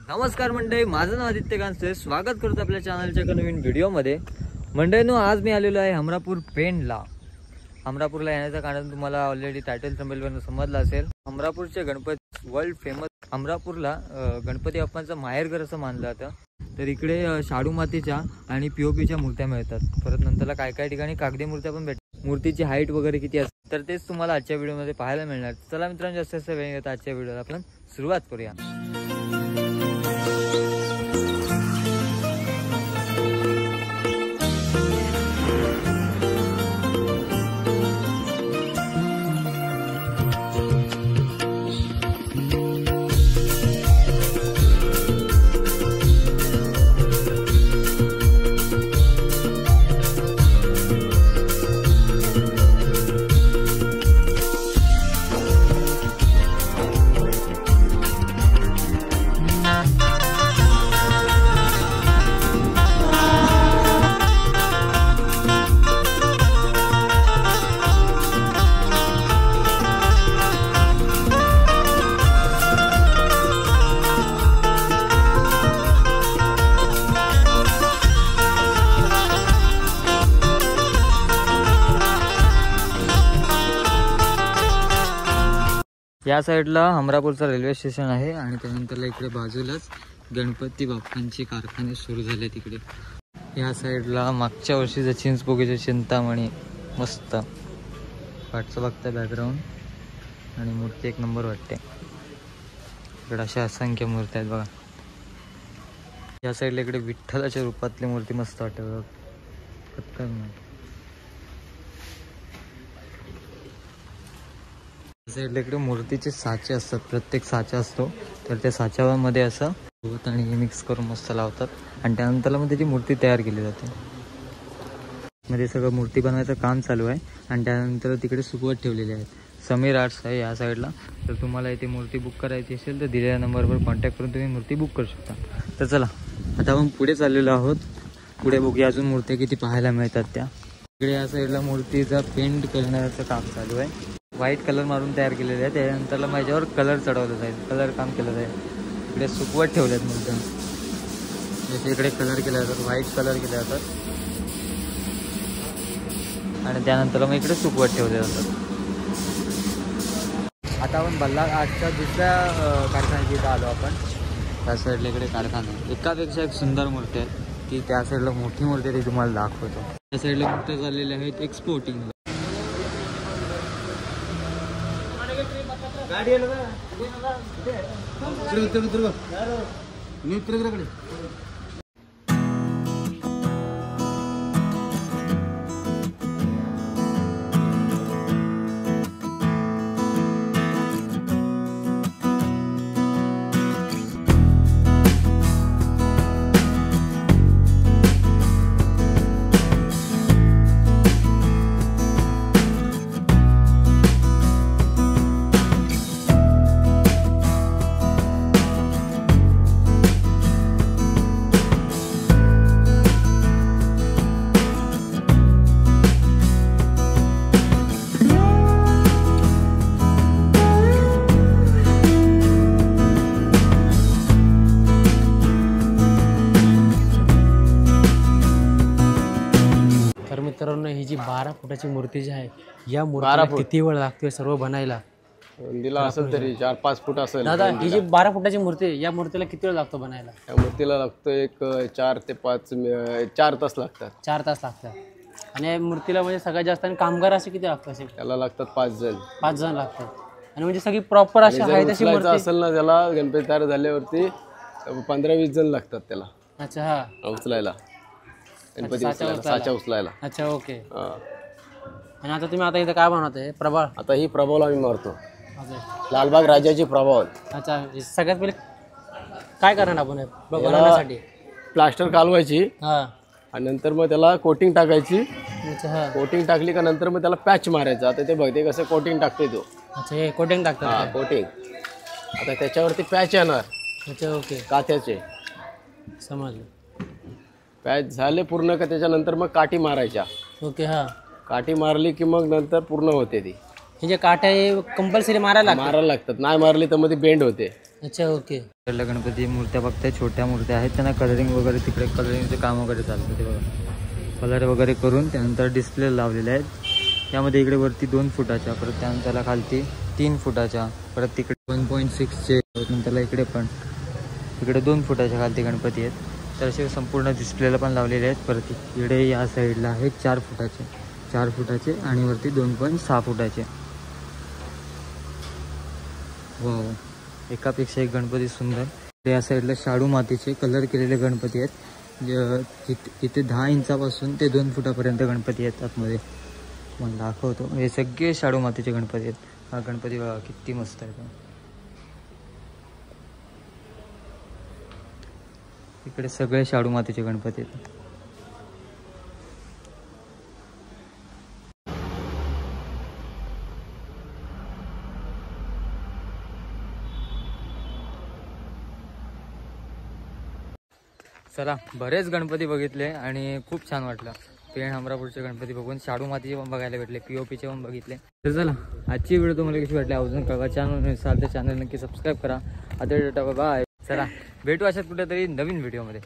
नमस्कार मंडळी, माझं नाव आदित्य कांसे. स्वागत करतो आपल्या चॅनलच्या नवीन व्हिडिओमध्ये. मंडळींनो, आज मी आलेलो आहे हमरापूर पेंडला. हमरापूरला येण्याचं कारण तुम्हाला ऑलरेडी टायटल थंबनेलवरून समजलं असेल. हमरापूरचे गणपती वर्ल्ड फेमस. हमरापूरला गणपती बाप्पांचं माहेरघर असं मानलं जातं. तर इकडे शाडू मातीच्या आणि पीओपीच्या मूर्त्या मिळतात. परत नंतरला काय ठिकाणी कागदी मूर्त्या पण भेटतात. मूर्तीची हाईट वगैरे किती असते तर तेच तुम्हाला आजच्या व्हिडिओमध्ये पाहायला मिळणार. चला मित्रांनो, जास्त वेळ घेता आजच्या व्हिडिओला आपण सुरुवात करूया. या साईडला हमरापूरचा रेल्वे स्टेशन आहे आणि त्यानंतरला इकडे बाजूलाच गणपती बाप्पांचे कारखाने सुरू झाले. तिकडे या साईडला मागच्या वर्षीचं चिंचपोकीचे चिंतामणी मस्त वाटचं बघता बॅकग्राऊंड आणि मूर्ती एक नंबर वाटते. इकडे अशा असंख्य मूर्ती आहेत बघा. या साईडला इकडे विठ्ठलाच्या रूपातली मूर्ती मस्त वाटते बघा. साईडला इकडे मूर्तीचे साचे असतात. प्रत्येक साचा असतो तर त्या साच्यामध्ये असं गवत आणि मिक्स करून मस्त लावतात आणि त्यानंतरला मग त्याची मूर्ती तयार केली जाते. मध्ये सगळं मूर्ती बनवायचं काम चालू आहे आणि त्यानंतर तिकडे सुकवत ठेवलेले आहेत. समीर आर्ट्स आहे या साईडला. तर तुम्हाला इथे मूर्ती बुक करायची असेल तर दिलेल्या नंबरवर कॉन्टॅक्ट करून तुम्ही मूर्ती बुक करू शकता. तर चला आता आपण पुढे चाललेलो आहोत. पुढे बघूया अजून मूर्त्या किती पाहायला मिळतात त्या. इकडे या साईडला मूर्तीचा पेंट करण्याचं काम चालू आहे. व्हाईट कलर मारून तयार केलेले आहे. त्यानंतरला माझ्यावर कलर चढवलं जाईल, कलर काम केलं जाईल. इकडे सुकवत ठेवलेत मूर्त्या. जसे इकडे कलर केले जातात, व्हाईट कलर केले जातात आणि त्यानंतर मग इकडे सुकवत ठेवले जातात. आता आपण बल्ला आजच्या दुसऱ्या कारखान्याची इथं आलो आपण. त्या साईडला इकडे कारखाना एकापेक्षा एक सुंदर मूर्ती आहे. ती त्या साईडला मोठी मूर्ती ती तुम्हाला दाखवतो. त्या साईडला मूर्त्या झालेल्या आहेत एक्सपोर्टिंगला. मित्रांनो, ही जी 12 फुटाची मूर्ती जी आहे या मूर्तीला किती वेळ लागतोय सर्व बनायला? दिला असेल तरी 4-5 फूट असेल. दादा, ही जी 12 फुटाची मूर्ती या मूर्तीला किती वेळ लागतो बनायला? या मूर्तीला लागतो एक 4 ते 4 तास लागतात. 4 तास लागतात. आणि या मूर्तीला म्हणजे सगळ्यात जास्त आणि कामगार असे किती लागतात? असे त्याला लागतात 5 जण. 5 जण लागतात. आणि म्हणजे सगळी प्रॉपर अशी आहे तशी मूर्ती असेल ना, त्याला गणपती तयार झाल्यावरती 15-20 जण लागतात त्याला. अच्छा, हा, उचलायला गणपती साचा उचलायला. अच्छा, ओके. आणि आता तुम्ही आता इथं काय बनवताय? प्रभाळ. आता ही प्रभावला आम्ही मारतो. लालबाग राजाची प्रभाव. अच्छा, सगळ्यात पहिले काय करणार आपण बनवण्यासाठी? प्लास्टर कालवायची आणि नंतर मग त्याला कोटिंग टाकायची. कोटिंग टाकली का नंतर मग त्याला पॅच मारायचा. आता ते बघते कसं कोटिंग टाकतोय तो. अच्छा, हे कोटिंग टाकतात. हा, कोटिंग. आता त्याच्यावरती पॅच येणार. अच्छा, ओके. काथ्याचे समजलं. पॅच झाले पूर्ण का त्याच्यानंतर मग काठी मारायच्या. ओके. हा, काठी मारली की मग नंतर पूर्ण होते ती. हे जे काठ्या कंपल्सरी मारायला लागतात. नाही मारली तर मध्ये बेंड होते. अच्छा ओके. इकडल्या गणपती मूर्त्या बघताय, छोट्या मूर्त्या आहेत, त्यांना कलरिंग वगैरे तिकडे कलरिंगचं काम वगैरे चालतं. ते बघा कलर वगैरे करून त्यानंतर डिस्प्ले लावलेले आहेत. यामध्ये इकडे वरती 2 फुटाच्या, परत त्यानंतर खालती 3 फुटाच्या, परत तिकडे 1.6चे, त्याला इकडे पण इकडे 2 फुटाच्या खालती गणपती आहेत. तर असे संपूर्ण डिस्प्लेला पण लावलेले आहेत. परत इकडे या साईडला आहे 4 फुटाचे आणि वरती 2.6 फुटाचे. वा, एकापेक्षा एक गणपती सुंदर. या साईडला शाडू मातीचे कलर केलेले गणपती आहेत. इथे 10 इंचापासून ते 2 फुटापर्यंत गणपती आहेत आतमध्ये. मला दाखवतो, हे सगळे शाडू मातीचे गणपती आहेत. हा गणपती बघा किती मस्त आहे. इकडे सगळे शाडू मातीचे गणपती आहेत. चला, बरेच गणपती बघितले आणि खूप छान वाटलं. पेण हमरापूरचे गणपती बघून शाडू मातीचे पण बघायला भेटले, POPचे पण बघितले. तर चला, आजची व्हिडिओ तुम्हाला कशी वाटली, अजून कळवा. चॅनल नसेल तर चॅनल नक्की सबस्क्राईब करा. आता बाय. चला भेटू अशात कुठेतरी नवीन व्हिडिओमध्ये.